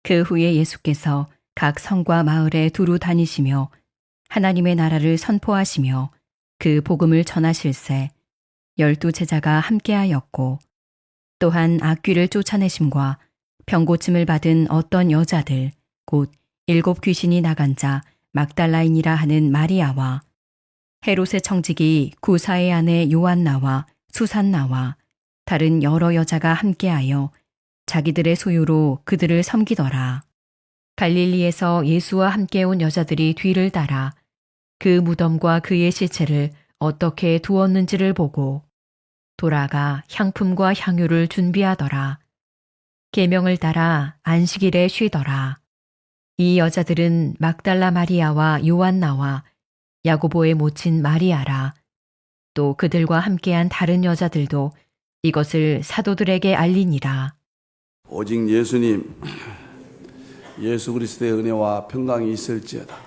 그 후에 예수께서 각 성과 마을에 두루 다니시며 하나님의 나라를 선포하시며 그 복음을 전하실세 12 제자가 함께하였고 또한 악귀를 쫓아내심과 병고침을 받은 어떤 여자들 곧 7 귀신이 나간 자 막달라인이라 하는 마리아와 헤롯의 청지기 구사의 아내 요한나와 수산나와 다른 여러 여자가 함께하여 자기들의 소유로 그들을 섬기더라. 갈릴리에서 예수와 함께 온 여자들이 뒤를 따라 그 무덤과 그의 시체를 어떻게 두었는지를 보고 돌아가 향품과 향유를 준비하더라. 계명을 따라 안식일에 쉬더라. 이 여자들은 막달라 마리아와 요한나와 야고보의 모친 마리아라. 또 그들과 함께한 다른 여자들도 이것을 사도들에게 알리니라. 오직 예수님, 예수 그리스도의 은혜와 평강이 있을지어다.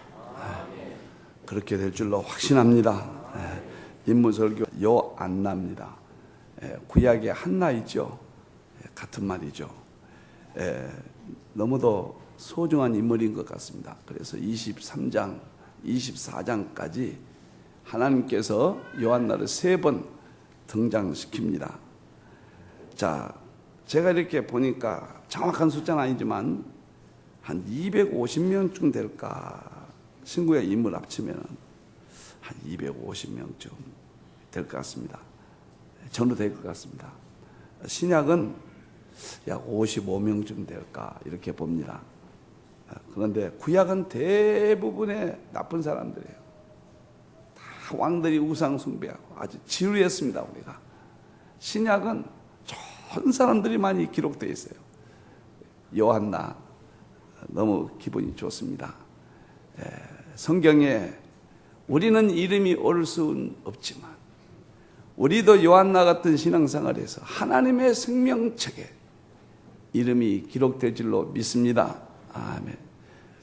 그렇게 될 줄로 확신합니다. 인문설교 요안나입니다. 구약의 한나 있죠. 같은 말이죠. 너무도 소중한 인물인 것 같습니다. 그래서 23장, 24장까지 하나님께서 요한나를 3번 등장시킵니다. 자, 제가 이렇게 보니까 정확한 숫자는 아니지만 한 250명쯤 될까? 신구약 인물 합치면 한 250명쯤 될 것 같습니다. 전후 될 것 같습니다. 신약은 약 55명쯤 될까 이렇게 봅니다. 그런데 구약은 대부분의 나쁜 사람들이에요. 다 왕들이 우상 숭배하고 아주 지루했습니다. 우리가 신약은 좋은 사람들이 많이 기록되어 있어요. 요한나 너무 기분이 좋습니다. 성경에 우리는 이름이 올 수는 없지만 우리도 요한나 같은 신앙생활에서 하나님의 생명책에 이름이 기록될 줄로 믿습니다. 아멘.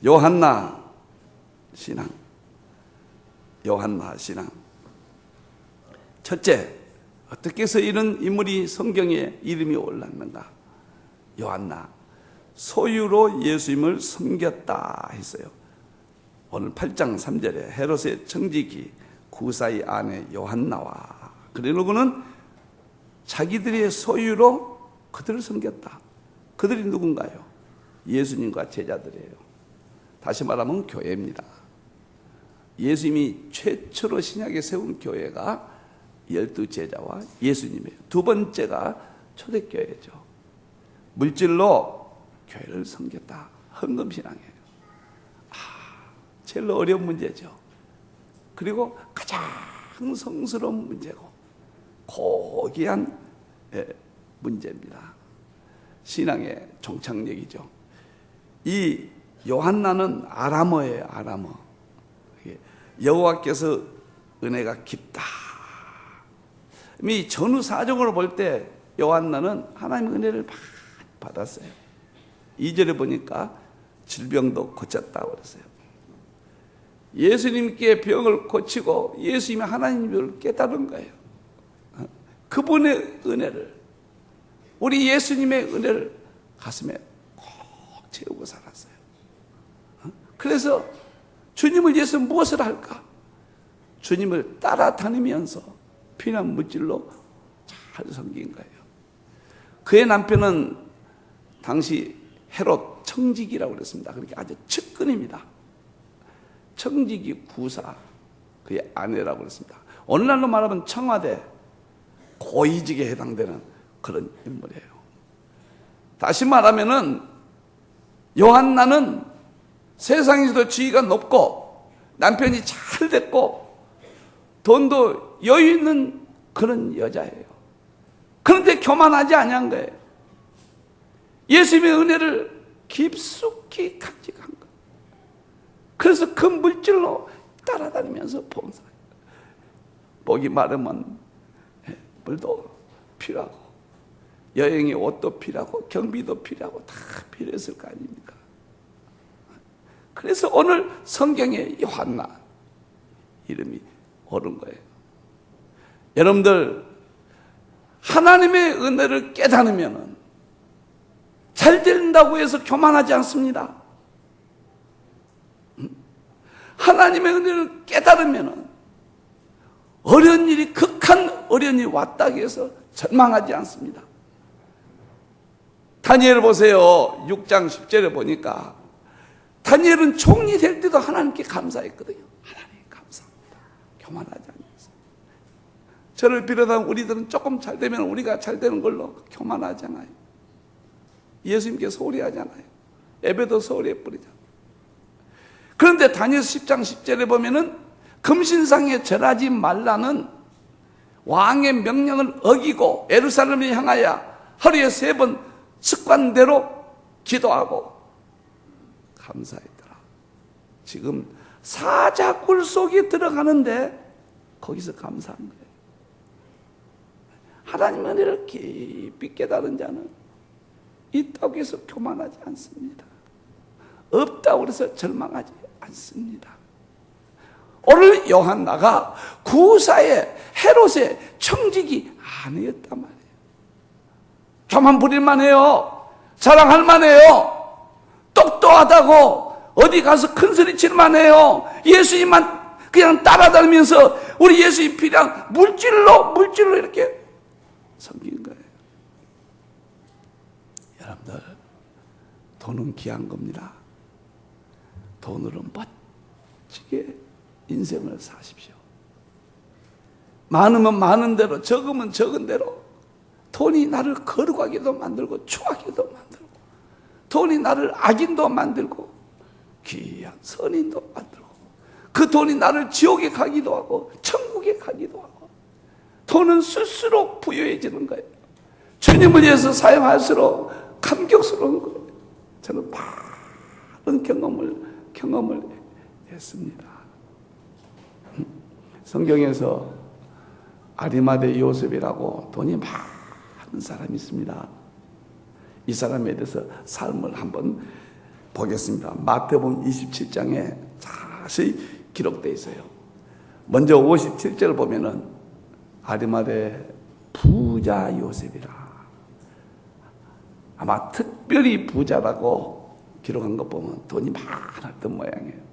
요한나 신앙. 요한나 신앙. 첫째, 어떻게 해서 이런 인물이 성경에 이름이 올랐는가? 요한나. 소유로 예수님을 섬겼다 했어요. 오늘 8장 3절에 헤롯의 청지기 구사의 아내 요한나와 그러고는 자기들의 소유로 그들을 섬겼다. 그들이 누군가요? 예수님과 제자들이에요. 다시 말하면 교회입니다. 예수님이 최초로 신약에 세운 교회가 12 제자와 예수님이에요. 두 번째가 초대교회죠. 물질로 교회를 섬겼다. 헌금신앙이에요. 제일 어려운 문제죠. 그리고 가장 성스러운 문제고 고귀한 문제입니다. 신앙의 종착역이죠. 이 요한나는 아람어예요. 아람어. 여호와께서 은혜가 깊다. 이 전후 사정으로 볼 때 요한나는 하나님의 은혜를 많이 받았어요. 2절에 보니까 질병도 고쳤다고 그랬어요. 예수님께 병을 고치고 예수님이 하나님을 깨달은 거예요. 그분의 은혜를, 우리 예수님의 은혜를 가슴에 꼭 채우고 살았어요. 그래서 주님을 위해서 무엇을 할까? 주님을 따라다니면서 필요한 물질로 잘 섬긴 거예요. 그의 남편은 당시 헤롯 청지기라고 그랬습니다. 그러니까 아주 측근입니다. 청지기 구사, 그의 아내라고 그랬습니다. 오늘날로 말하면 청와대 고위직에 해당되는 그런 인물이에요. 다시 말하면은 요한나는 세상에서도 지위가 높고 남편이 잘 됐고 돈도 여유 있는 그런 여자예요. 그런데 교만하지 아니한 거예요. 예수님의 은혜를 깊숙이 간직한 거예요. 그래서 그 물질로 따라다니면서 봉사해요. 목이 마르면 물도 필요하고 여행의 옷도 필요하고 경비도 필요하고 다 필요했을 거 아닙니까? 그래서 오늘 성경에 요한나 이름이 오른 거예요. 여러분들 하나님의 은혜를 깨닫으면 잘 된다고 해서 교만하지 않습니다. 하나님의 은혜를 깨달으면 어려운 일이, 극한 어려운 일이 왔다고 해서 절망하지 않습니다. 다니엘을 보세요. 6장 10절에 보니까 다니엘은 총리 될 때도 하나님께 감사했거든요. 하나님 감사합니다. 교만하지 않았어요. 저를 비롯한 우리들은 조금 잘 되면 우리가 잘 되는 걸로 교만하잖아요. 예수님께 소홀히 하잖아요. 예배도 소홀히 해버리잖아요. 그런데 다니엘 10장 10절에 보면은 금신상에 절하지 말라는 왕의 명령을 어기고 예루살렘을 향하여 하루에 3번 습관대로 기도하고 감사했더라. 지금 사자굴 속에 들어가는데 거기서 감사한 거예요. 하나님의 은혜를 깊이 깨달은 자는 있다고 해서 교만하지 않습니다. 없다고 해서 절망하지 않습니다. 오늘 요한나가 구사의 헤롯의 청직이 아니었단 말이에요. 교만 부릴만 해요. 자랑할 만해요. 똑똑하다고 어디 가서 큰 소리 칠만 해요. 예수님만 그냥 따라다니면서 우리 예수님 필요한 물질로 이렇게 섬긴 거예요. 여러분들, 돈은 귀한 겁니다. 돈으로 멋지게 인생을 사십시오. 많으면 많은 대로, 적으면 적은 대로. 돈이 나를 거룩하게도 만들고 추하게도 만들고, 돈이 나를 악인도 만들고 귀한 선인도 만들고, 그 돈이 나를 지옥에 가기도 하고 천국에 가기도 하고. 돈은 쓸수록 부유해지는 거예요. 주님을 위해서 사용할수록 감격스러운 거예요. 저는 많은 경험을 했습니다. 성경에서 아리마대 요셉이라고 돈이 많은 사람이 있습니다. 이 사람에 대해서 삶을 한번 보겠습니다. 마태복음 27장에 자세히 기록되어 있어요. 먼저 57절 보면은 아리마대 부자 요셉이라. 아마 특별히 부자라고 기록한 것 보면 돈이 많았던 모양이에요.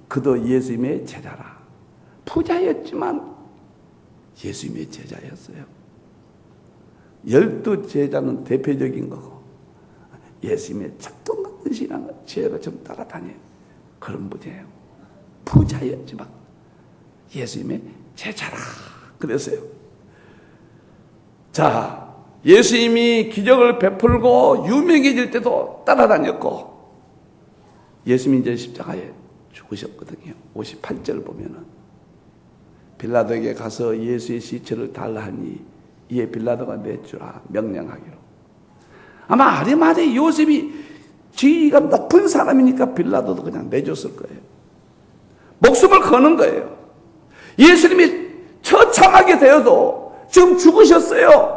그도 예수님의 제자라. 부자였지만 예수님의 제자였어요. 12제자는 대표적인 거고, 예수님의 작동 같은 신앙을 제가 좀 따라다녀요. 그런 분이에요. 부자였지만 예수님의 제자라 그랬어요. 자, 예수님이 기적을 베풀고 유명해질 때도 따라다녔고, 예수님이 이제 십자가에 죽으셨거든요. 58절 보면은 빌라도에게 가서 예수의 시체를 달라 하니 이에 빌라도가 내주라 명령하기로. 아마 아리마대 요셉이 지위가 높은 사람이니까 빌라도도 그냥 내줬을 거예요. 목숨을 거는 거예요. 예수님이 처참하게 되어도 지금 죽으셨어요.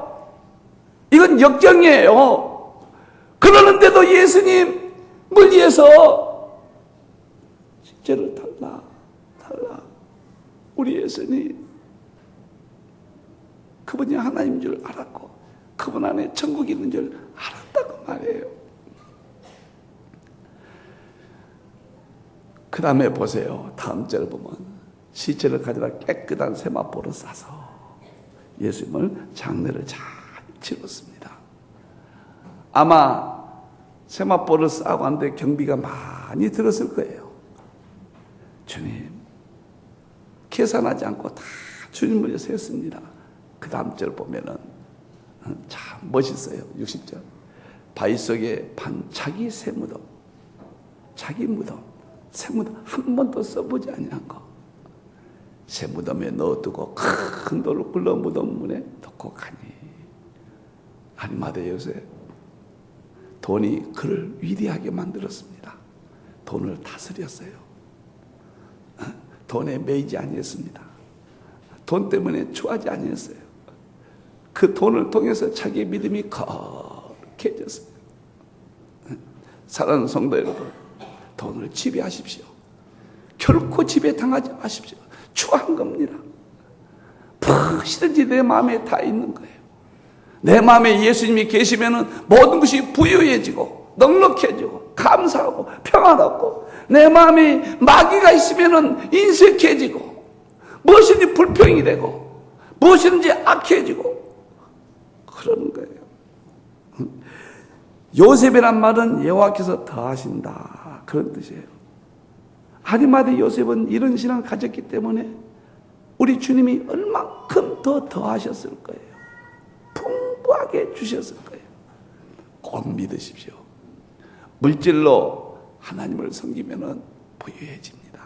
이건 역경이에요. 그러는데도 예수님을 위해서 시체를 달라. 우리 예수님, 그분이 하나님인 줄 알았고 그분 안에 천국이 있는 줄 알았다고 말이에요. 그 다음에 보세요. 다음 절을 보면 시체를 가져다 깨끗한 세마포로 싸서 예수님을 장례를 잘 치렀습니다. 아마 세마포를 싸고 하는데 경비가 많이 들었을 거예요. 주님, 계산하지 않고 다 주님을 위해서 했습니다. 그 다음 절 보면은 참 멋있어요. 60절. 바위 속에 반차기 새무덤, 자기 무덤, 새무덤 한 번도 써보지 아니한 거, 새무덤에 넣어두고 큰 돌을 굴러 무덤 문에 넣고 가니. 아리마대 요셉, 돈이 그를 위대하게 만들었습니다. 돈을 다스렸어요. 돈에 매이지 아니했습니다. 돈 때문에 추하지 아니했어요. 그 돈을 통해서 자기의 믿음이 거룩해졌어요. 사랑하는 성도 여러분, 돈을 지배하십시오. 결코 지배당하지 마십시오. 추한 겁니다. 무엇이든지 내 마음에 다 있는 거예요. 내 마음에 예수님이 계시면은 모든 것이 부유해지고 넉넉해지고 감사하고 평안하고, 내 마음에 마귀가 있으면은 인색해지고 무엇이든지 불평이 되고 무엇이든지 악해지고 그러는 거예요. 요셉이란 말은 여호와께서 더하신다, 그런 뜻이에요. 아리마대 요셉은 이런 신앙을 가졌기 때문에 우리 주님이 얼만큼 더 더하셨을 거예요. 풍부하게 주셨을 거예요. 꼭 믿으십시오. 물질로 하나님을 섬기면은 부유해집니다.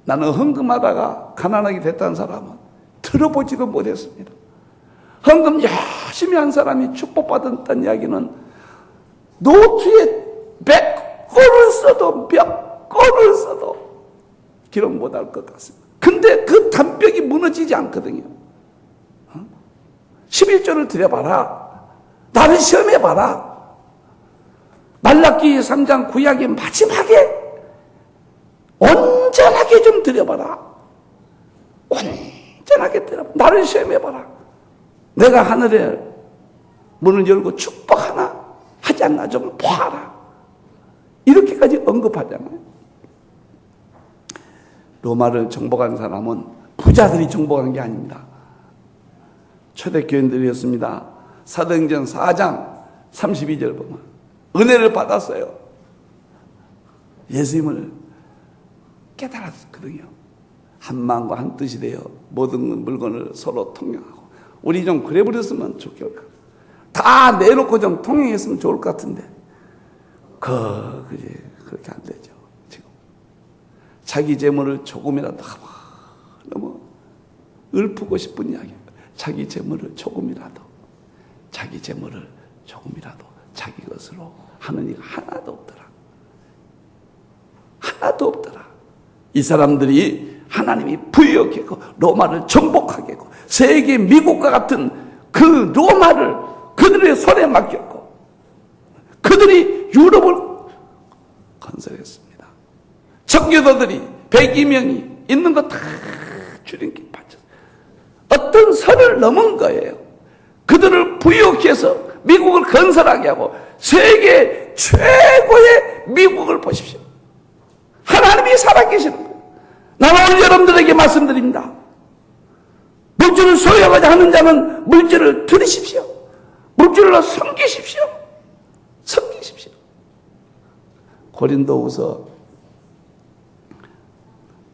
나는 헌금하다가 가난하게 됐다는 사람은 들어보지도 못했습니다. 헌금 열심히 한 사람이 축복받았다는 이야기는 노트에 100권을 써도 몇 권을 써도 기록 못할 것 같습니다. 근데 그 담벽이 무너지지 않거든요. 11조를 드려봐라. 나를 시험해봐라. 말라기 3장 구약의 마지막에 온전하게 좀 드려봐라. 온전하게 드려봐라. 나를 시험해봐라. 내가 하늘에 문을 열고 축복하나 하지 않나 좀 봐라. 이렇게까지 언급하잖아요. 로마를 정복한 사람은 부자들이 정복한 게 아닙니다. 초대교인들이었습니다. 사도행전 4장 32절 보면 은혜를 받았어요. 예수님을 깨달았거든요. 한 마음과 한 뜻이 되어 모든 물건을 서로 통용하고, 우리 좀 그래 버렸으면 좋겠다. 다 내놓고 좀 통용했으면 좋을 것 같은데 그렇게 안 되죠. 지금 자기 재물을 조금이라도 너무 읊고 싶은 이야기입니다. 자기 재물을 조금이라도 자기 것으로 하는 이가 하나도 없더라. 이 사람들이 하나님이 부유하겠고 로마를 정복하게 했고 세계 미국과 같은 그 로마를 그들의 손에 맡겼고 그들이 유럽을 건설했습니다. 청교도들이 102명이 있는 거 다 주님께 바쳤어요. 어떤 선을 넘은 거예요. 그들을 부유하게 해서 미국을 건설하게 하고 세계 최고의 미국을 보십시오. 하나님이 살아계시는 거예요. 나는 오늘 여러분들에게 말씀드립니다. 물질을 소유하고자 하는 자는 물질을 들으십시오. 물질로 섬기십시오. 고린도후서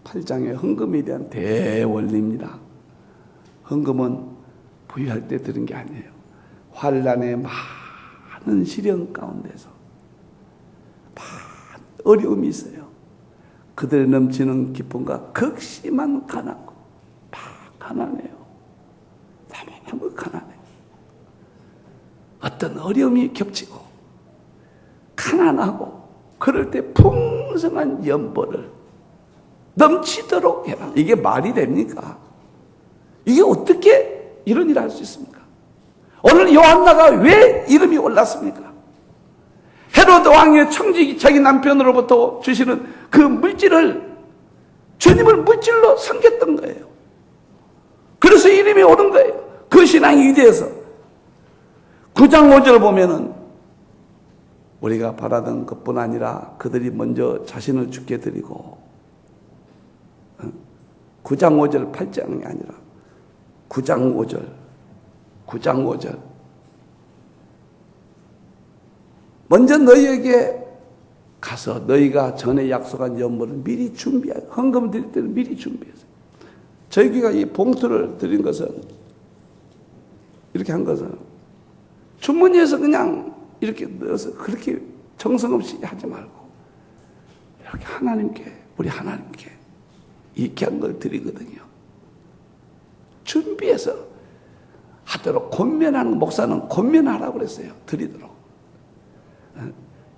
8장의 헌금에 대한 대원리입니다. 헌금은 부유할 때 드는 게 아니에요. 환난의 많은 시련 가운데서 많은 어려움이 있어요. 그들의 넘치는 기쁨과 극심한 가난과 가난해요. 너무 가난해요. 어떤 어려움이 겹치고 가난하고 그럴 때 풍성한 연보를 넘치도록 해라. 이게 말이 됩니까? 이게 어떻게 이런 일을 할 수 있습니까? 오늘 요한나가 왜 이름이 올랐습니까? 헤로드 왕의 청지기 자기 남편으로부터 주시는 그 물질을, 주님을 물질로 섬겼던 거예요. 그래서 이름이 오른 거예요. 그 신앙이 위대해서. 9장 5절 보면은 우리가 바라던 것뿐 아니라 그들이 먼저 자신을 주께 드리고, 9장 5절 8장이 아니라 9장 5절 먼저 너희에게 가서 너희가 전에 약속한 연물을 미리 준비하여, 헌금 드릴 때는 미리 준비해서. 저희가 이 봉투를 드린 것은, 이렇게 한 것은 주머니에서 그냥 이렇게 넣어서 그렇게 정성 없이 하지 말고 이렇게 하나님께, 우리 하나님께 이 귀한 걸 드리거든요. 준비해서 하도록 권면하는, 목사는 권면하라고 그랬어요. 드리도록.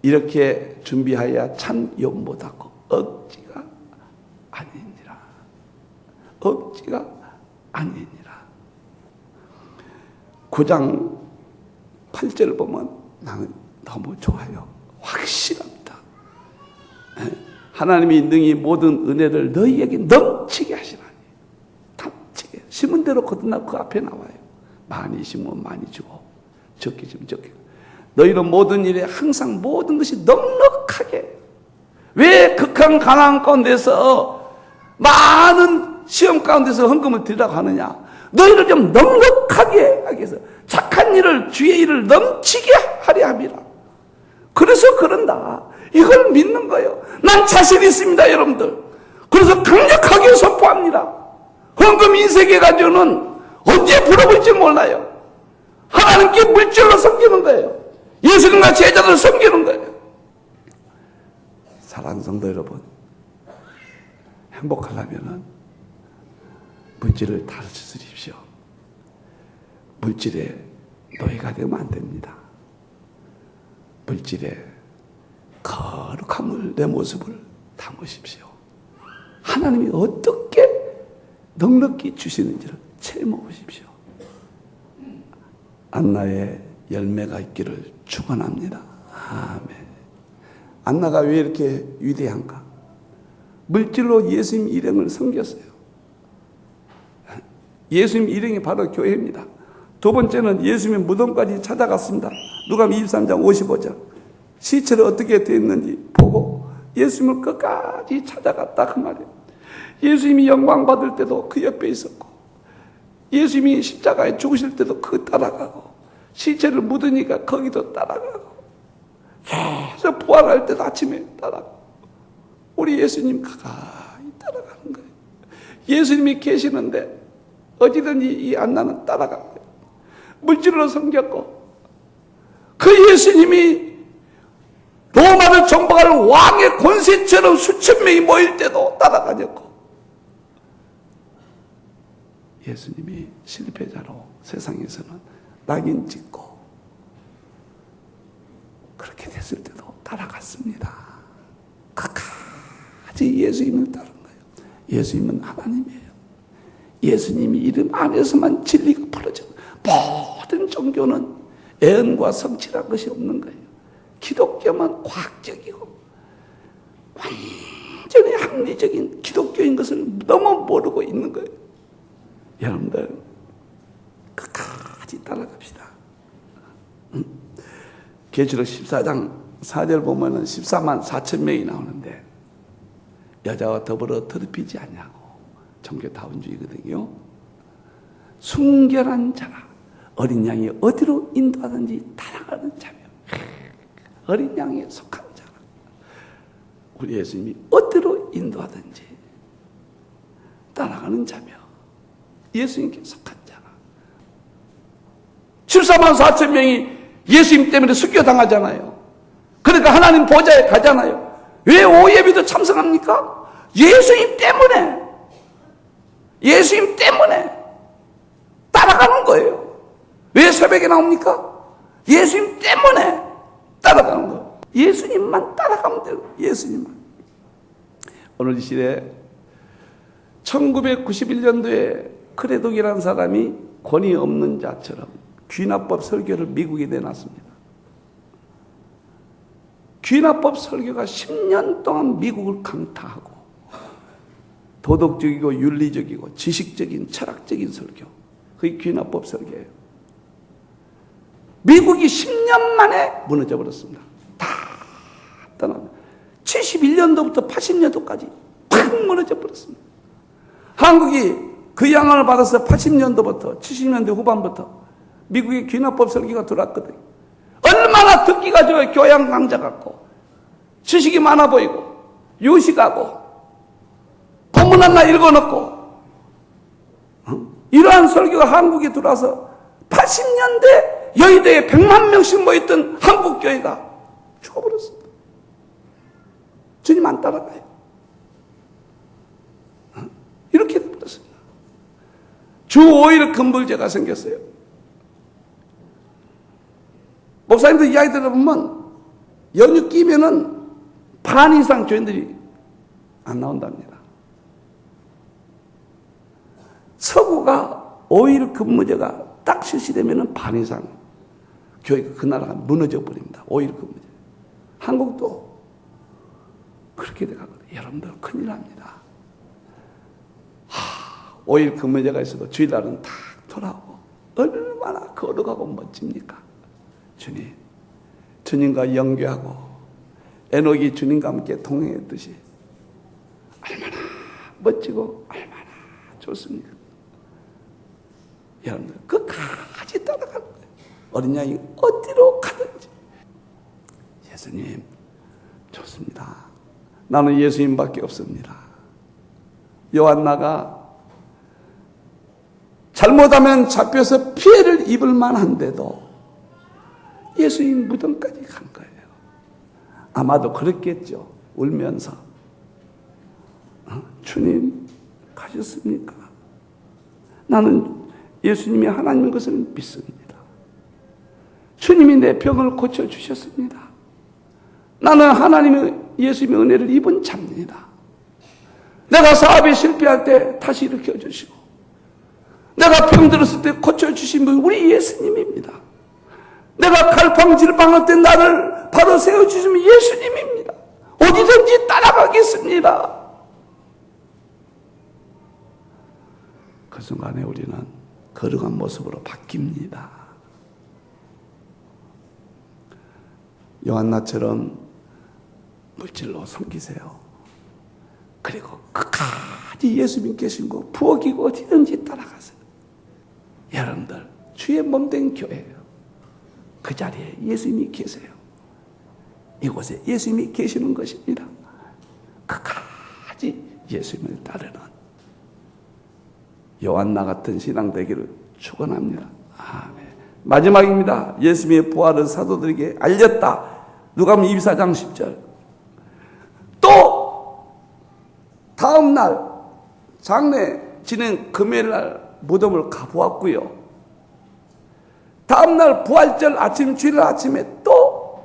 이렇게 준비하여야 참 연보답고 억지가 아니니라. 억지가 아니니라. 9장 8절 보면 나는 너무 좋아요. 확실합니다. 하나님이 능히 모든 은혜를 너희에게 넘치게 하시라니. 넘치게. 심은 대로 거듭나고 그 앞에 나와요. 많이 심으면 많이 주고 적게 심으면 적게. 너희는 모든 일에 항상 모든 것이 넉넉하게. 왜 극한 가난 가운데서 많은 시험 가운데서 헌금을 드리라고 하느냐? 너희를 좀 넉넉하게 하기 위해서 착한 일을 주의 일을 넘치게 하려 함이라. 그래서 그런다. 이걸 믿는 거예요. 난 자신 있습니다, 여러분들. 그래서 강력하게 선포합니다. 헌금 인색해 가지고는 언제 불어볼지 몰라요. 하나님께 물질로 섬기는 거예요. 예수님과 제자들을 섬기는 거예요. 사랑하는 성도 여러분, 행복하려면 물질을 다스리십시오. 물질에 노예가 되면 안 됩니다. 물질에 거룩함을, 내 모습을 담으십시오. 하나님이 어떻게 넉넉히 주시는지를 체험해 보십시오. 안나의 열매가 있기를 축원합니다. 아멘. 안나가 왜 이렇게 위대한가? 물질로 예수님 일행을 섬겼어요. 예수님 일행이 바로 교회입니다. 두 번째는 예수님의 무덤까지 찾아갔습니다. 누가복음 23장 55절. 시체를 어떻게 되었는지 보고 예수님을 끝까지 찾아갔다 그 말이에요. 예수님이 영광 받을 때도 그 옆에 있었고, 예수님이 십자가에 죽으실 때도 그 따라가고, 시체를 묻으니까 거기도 따라가고, 계속 부활할 때도 아침에 따라가고, 우리 예수님 가까이 따라가는 거예요. 예수님이 계시는데 어디든지 이 안나는 따라간 거예요. 물질로 섬겼고, 그 예수님이 로마를 정복할 왕의 권세처럼 수천 명이 모일 때도 따라다녔고, 예수님이 실패자로 세상에서는 낙인 찍고 그렇게 됐을 때도 따라갔습니다. 끝까지 예수님을 따른 거예요. 예수님은 하나님이에요. 예수님이 이름 안에서만 진리가 풀어져. 모든 종교는 애언과 성취란 것이 없는 거예요. 기독교만 과학적이고 완전히 합리적인 기독교인 것을 너무 모르고 있는 거예요. 여러분들 끝까지 따라갑시다. 계시록 14장 4절 보면은 14만 4천 명이 나오는데 여자와 더불어 더럽히지 않냐고 종교다운주의거든요. 순결한 자라 어린 양이 어디로 인도하든지 따라가는 자며, 어린 양에 속한 자라 우리 예수님이 어디로 인도하든지 따라가는 자며 예수님께 속한 자라. 14만 4천 명이 예수님 때문에 순교당하잖아요. 그러니까 하나님 보좌에 가잖아요. 왜 오예비도 참석합니까? 예수님 때문에. 예수님 때문에 따라가는 거예요. 왜 새벽에 나옵니까? 예수님 때문에 따라가는 거예요. 예수님만 따라가면 돼요. 예수님만. 오늘 이 시대에 1991년도에 크레독이라는 사람이 권위 없는 자처럼 귀납법 설교를 미국에 내놨습니다. 귀납법 설교가 10년 동안 미국을 강타하고 도덕적이고 윤리적이고 지식적인 철학적인 설교, 그게 귀납법 설교예요. 미국이 10년 만에 무너져 버렸습니다. 다 떠납니다. 71년도부터 80년도까지 팍 무너져 버렸습니다. 한국이 그 영향을 받아서 80년도부터 70년대 후반부터 미국의 귀납법 설교가 들어왔거든요. 얼마나 듣기가 좋아요. 교양 강자 같고 지식이 많아 보이고 유식하고 본문 하나 읽어놓고 이러한 설교가 한국에 들어와서 80년대 여의도에 100만 명씩 모였던 한국교회가 죽어버렸습니다. 주님 안 따라가요. 이렇게 돼버렸습니다. 주 5일 금불제가 생겼어요. 목사님들 이야기 들어보면 연휴 끼면은 반 이상 교인들이 안 나온답니다. 서구가 5일 근무제가 딱 실시되면은 반 이상 교회가 그 나라가 무너져 버립니다. 5일 근무제. 한국도 그렇게 돼가거든요. 여러분들 큰일 납니다. 5일 근무제가 있어도 주일날은 다 돌아오고 얼마나 얼마나 거룩하고 멋집니까? 주님과 연계하고 에녹이 주님과 함께 동행했듯이 얼마나 멋지고 얼마나 좋습니까? 여러분들 끝까지 따라가는 거예요. 어린 양이 어디로 가든지. 예수님 좋습니다. 나는 예수님밖에 없습니다. 요한나가 잘못하면 잡혀서 피해를 입을 만한데도 예수님 무덤까지 간 거예요. 아마도 그랬겠죠. 울면서 주님 가셨습니까? 나는 예수님이 하나님인 것을 믿습니다. 주님이 내 병을 고쳐주셨습니다. 나는 하나님의 예수님의 은혜를 입은 자입니다. 내가 사업에 실패할 때 다시 일으켜주시고 내가 병들었을 때 고쳐주신 분 우리 예수님입니다. 내가 갈팡질팡할 때 나를 바로 세워주시면 예수님입니다. 어디든지 따라가겠습니다. 그 순간에 우리는 거룩한 모습으로 바뀝니다. 요한나처럼 물질로 섬기세요. 그리고 끝까지 예수님 계신 곳 부엌이고 어디든지 따라가세요. 여러분들 주의 몸된 교회예요. 그 자리에 예수님이 계세요. 이곳에 예수님이 계시는 것입니다. 끝까지 예수님을 따르는 요한나 같은 신앙 되기를 축원합니다. 아멘. 마지막입니다. 예수님의 부활을 사도들에게 알렸다. 누가복음 24장 10절. 또 다음 날 장례 지낸 금요일 날 무덤을 가보았고요. 다음 날 부활절 아침 주일 아침에 또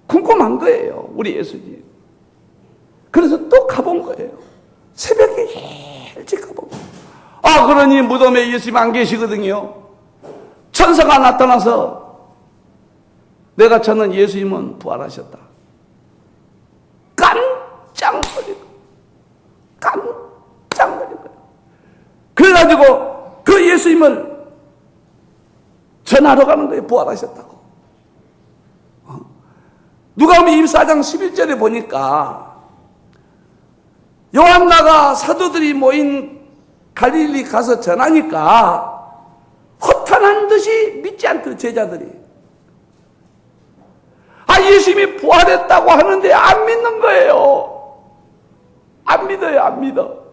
궁금한 거예요. 우리 예수님. 그래서 또 가본 거예요. 새벽에 일찍 가본 거예요. 그러니 무덤에 예수님 안 계시거든요. 천사가 나타나서 내가 찾는 예수님은 부활하셨다. 깜짝 놀린 거예요. 그래가지고 그 예수님을 전하러 가는 거예요. 부활하셨다고. 누가복음 24장 11절에 보니까 요한나가 사도들이 모인 갈릴리 가서 전하니까 허탄한 듯이 믿지 않던 제자들이 예수님이 부활했다고 하는데 안 믿는 거예요. 안 믿어요. 안 믿어.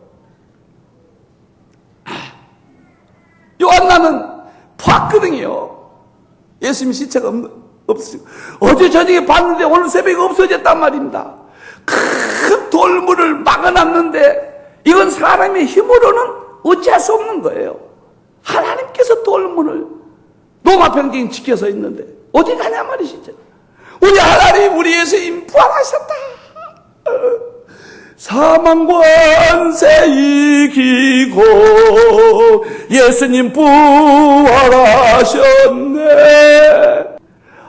요한나는 봤거든요. 예수님 시체가 없으시고 어제 저녁에 봤는데 오늘 새벽에 없어졌단 말입니다. 큰 돌물을 막아놨는데 이건 사람의 힘으로는 어찌할 수 없는 거예요. 하나님께서 돌문을 로마 병정이 지켜서 있는데 어디 가냐 말이시죠. 우리 하나님 우리 예수님 부활하셨다. 사망 권세 이기고 예수님 부활하셨네.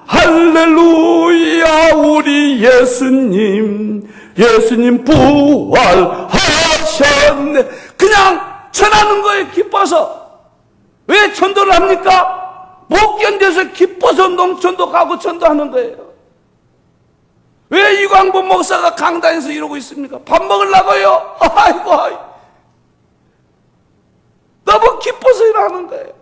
할렐루야. 우리 예수님 부활하셨네. 그냥 전하는 거에 기뻐서. 왜 전도를 합니까? 못 견뎌서 기뻐서 농촌도 가고 전도하는 거예요. 왜 이광범 목사가 강단에서 이러고 있습니까? 밥 먹으려고요? 아이고. 너무 기뻐서 일하는 거예요.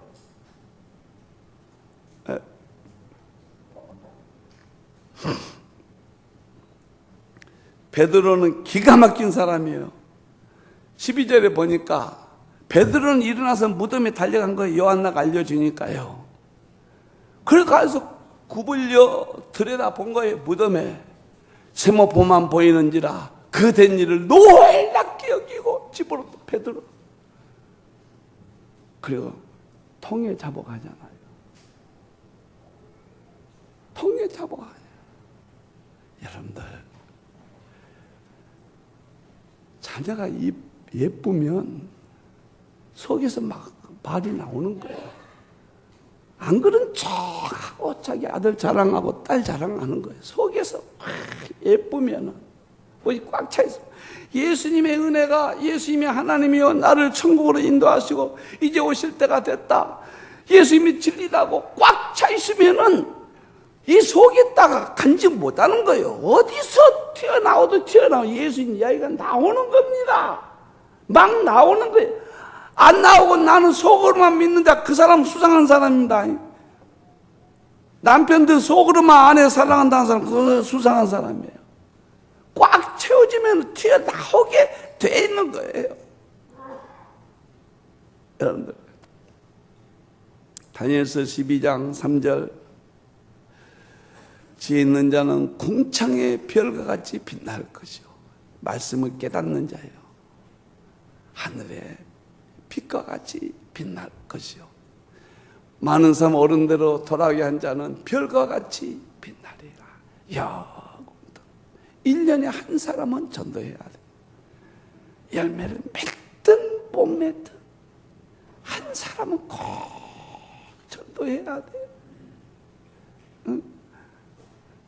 베드로는 기가 막힌 사람이에요. 12절에 보니까 베드로는 일어나서 무덤에 달려간 거예요. 요한나가 알려주니까요. 그래 가서 구불려 들여다 본 거예요. 무덤에 세모포만 보이는지라 그 된 일을 놀랍게 여기고 집으로 베드로. 그리고 통에 잡아가잖아요. 통에 잡아가요. 여러분들 자녀가 예쁘면 속에서 막 말이 나오는 거예요. 안 그런 척하고 자기 아들 자랑하고 딸 자랑하는 거예요. 속에서 예쁘면 어디 꽉 차 있어. 예수님의 은혜가 예수님의 하나님이여 나를 천국으로 인도하시고 이제 오실 때가 됐다. 예수님이 진리라고 꽉 차 있으면은 이 속에다가 간직 못하는 거예요. 어디서 튀어나오도 예수님 이야기가 나오는 겁니다. 막 나오는 거예요. 안 나오고 나는 속으로만 믿는다. 그 사람 수상한 사람입니다. 남편들 속으로만 아내 사랑한다는 사람, 그거 수상한 사람이에요. 꽉 채워지면 튀어나오게 돼 있는 거예요. 여러분들, 다니엘서 12장 3절, 지혜 있는 자는 궁창의 별과 같이 빛날 것이요, 말씀을 깨닫는 자요, 하늘의 빛과 같이 빛날 것이요, 많은 사람 어른대로 돌아오게 한 자는 별과 같이 빛나리라. 영원토록. 1년에 한 사람은 전도해야 돼. 열매를 맺든 못 맺든 한 사람은 꼭 전도해야 돼. 응?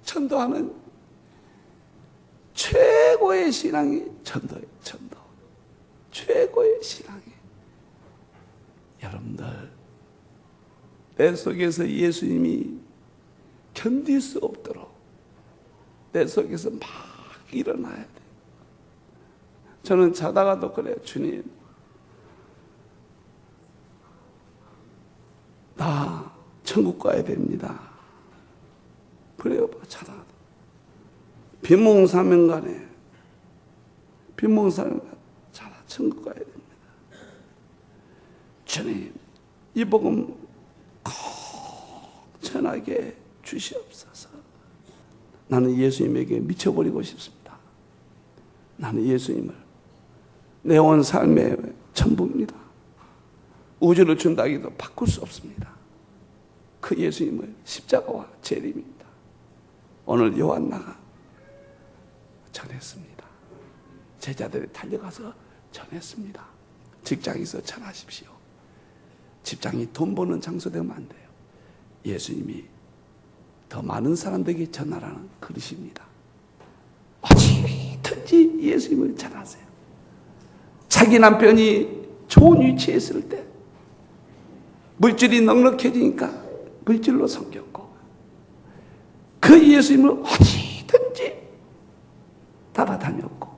전도하는 최고의 신앙이 전도예요. 전도. 최고의 신앙이. 여러분들, 내 속에서 예수님이 견딜 수 없도록 내 속에서 막 일어나야 돼. 저는 자다가도 그래요. 주님, 나 천국 가야 됩니다. 그래요. 자다가도. 빈몽사명간에 자다 천국 가야 됩니다. 주님, 이 복음 꼭 전하게 주시옵소서. 나는 예수님에게 미쳐버리고 싶습니다. 나는 예수님을 내 온 삶의 전부입니다. 우주를 준다기도 바꿀 수 없습니다. 그 예수님을 십자가와 재림입니다. 오늘 요한나가 전했습니다. 제자들이 달려가서 전했습니다. 직장에서 전하십시오. 직장이 돈 버는 장소 되면 안 돼요. 예수님이 더 많은 사람들에게 전하라는 그릇입니다. 어디든지 예수님을 전하세요. 자기 남편이 좋은 위치에 있을 때 물질이 넉넉해지니까 물질로 섬겼고, 그 예수님을 어디든지 따라다녔고,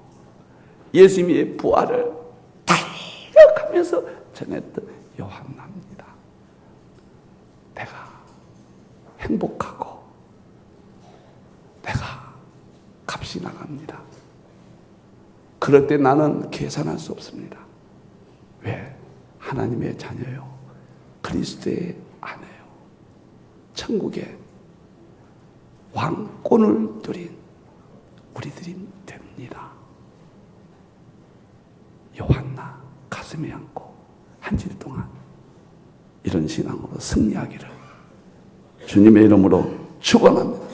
예수님의 부활을 달려가면서 전했던 요한나입니다. 내가 행복하고 내가 값이 나갑니다. 그럴 때 나는 계산할 수 없습니다. 왜? 하나님의 자녀요, 그리스도의 아내요, 천국의 왕권을 누린 우리들이 됩니다. 요한나 가슴에 안고 한 주 동안 이런 신앙으로 승리하기를 주님의 이름으로 축원합니다.